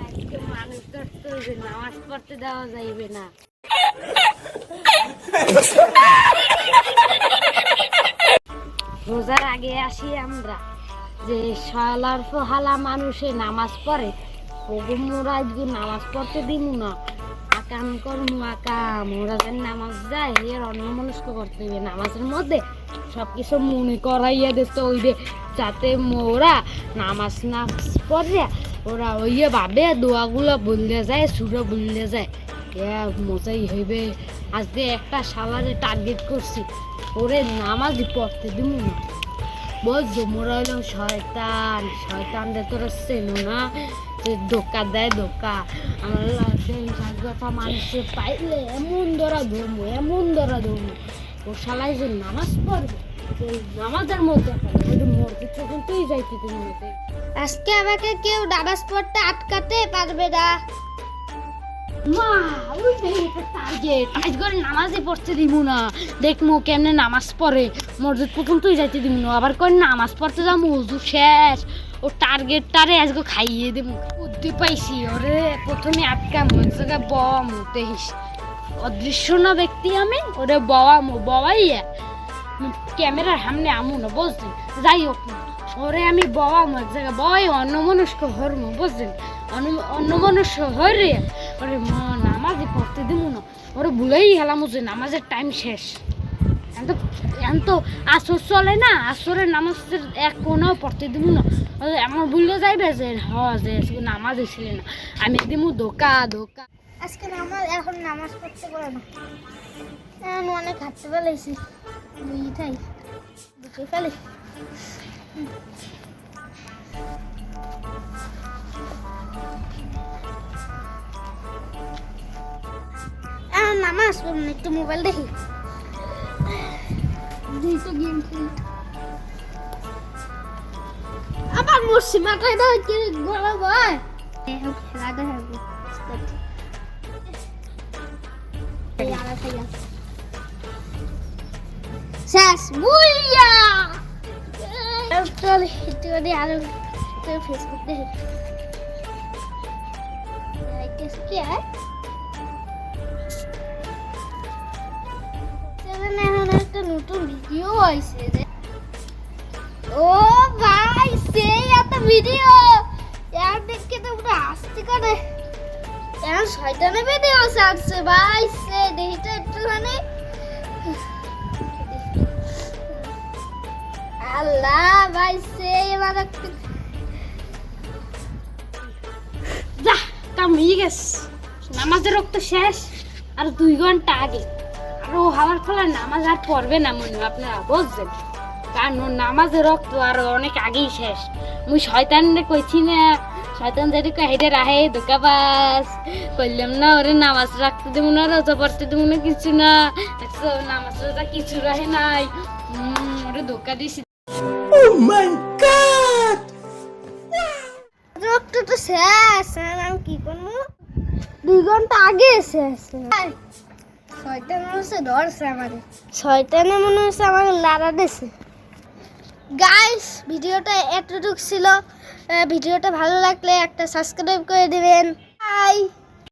আজকে মানুষ ধরতে হইবে, নামাজ পড়তে দেওয়া যাইবে না। রোজার আগে আসি আমরা যে শালার ফহালা মানুষে নামাজ পড়ে, ওরা আজকে নামাজ পড়তে দিব না, আকাম করমু আকাম, ওরা যেন নামাজ যায় এর অন্যমনস্ক করতে হইবে। নামাজের মধ্যে সবকিছু মনে করাইয়া দিতে হইবে, যাতে ওরা নামাজ না পড়ে ওরা ওইয়ে ভাবে দোয়াগুলো বললে যায়, সুরা বললে যায়, মজাই হইবে। আজকে একটা শালারে টার্গেট করছি, ওরে নামাজই পড়তে দিব না। বুঝছো, মোরা হইলাম শয়তান, শয়তানদের তোরা চেনো না, যে ধোকা দেয় ধোকা। আমার কথা মানুষের পাইলে এমন ধরা ধরবো, এমন ধরা ধরবো, ও শালাই যে নামাজ পড়বে, নামাজের মধ্যে মরতে চোখে তুই যাইতে তুমি। আজকে আমাকে কেউ নামাজ পড়তে আটকাতে পারবে না। মা ওই টার্গেট আজ করে নামাজে পড়তে দিব না, দেখমু কেমনে নামাজ পড়ে, মসজিদ পর্যন্তই যাইতে দিব না। আবার কই নামাজ পড়তে যাবো, মজু শেষ, ও টার্গেটটারে আজকে খাইয়ে দেবো। বুদ্ধি পাইছি, ওরে প্রথমে আটকামো, এক জায়গায় বওয়ামো, দেখিস অদৃশ্য না ব্যক্তি আমি, ওরে বওয়ামো, বওয়াইয়া ক্যামেরার সামনে আমু না, বুঝলি? যাই হোক না, ওরে আমি বওয়ামো এক জায়গায়, বওয়াই অন্যমনস্ক হরমো, বুঝলি? অন্যমনস্ক হরে ওরে নামাজে পড়তে দিব না, ওরে ভুলেই গেলাম যে নামাজের টাইম শেষ। এখন তো আসর চলে না, আসরের নামাজের এক কোনাও পড়তে দিব না। এমন ভুলে যাইবে যে যে নামাজে ছিল না, আমি দিব ধোকা ধোকা। আজকে এখন নামাজ পড়তে পারে না, এখন অনেক হাঁটতে ফেলেছি, বুঝাই বুঝে ফেলে। নামাজ পড়ুন, একটু মোবাইল দেখি, গেম খেলি। আবার মরছি, মাথায় দাও কি গলা ভয়। খেলাটা হবে শেষ বুইয়া। চল একটু আরো ফেসবুক দেখি কি হয়। এখন একটা নতুন ভিডিও হয়েছে, ও ভাই সেই একটা ভিডিও, এর দেখে তো পুরো আসতে করে, এখন শয়তানে ভিডিও ছাড়ছে ভাই, সে দেখিটা একটুখানি। আল্লাহ ভাই সেই আমার যা কামিয়ে গেছে, নামাজের রক্ত শেষ আর 2 ঘন্টা আগে, আর ও হাওয়ার ফলে নামাজ আর পড়বে না মনে হয়, আপনারা বুঝছেন? কারণ ওর নামাজের রক্ত আর অনেক আগেই শেষ। মুই শয়তানরে কইছি না, শয়তান যদি হেঁটে রাহে ধোকাবাজ করলাম না, ওরে নামাজ রাখতে দেবো না, রোজা পড়তে দেবো না, কিছু না, নামাজ রোজা কিছু রাহে নাই, ওরে ধোকা দিছি। রক্ত তো শেষ, আমি কি করবো? 2 ঘন্টা আগে শেষ। শয়তান মনে হচ্ছে ধরছে আমাদের, শয়তানে মনে হচ্ছে আমাকে লাড়া দিছে। গাইস ভিডিওটা এতটুকু ছিল, ভিডিওটা ভালো লাগলে একটা সাবস্ক্রাইব করে দিবেন। বাই।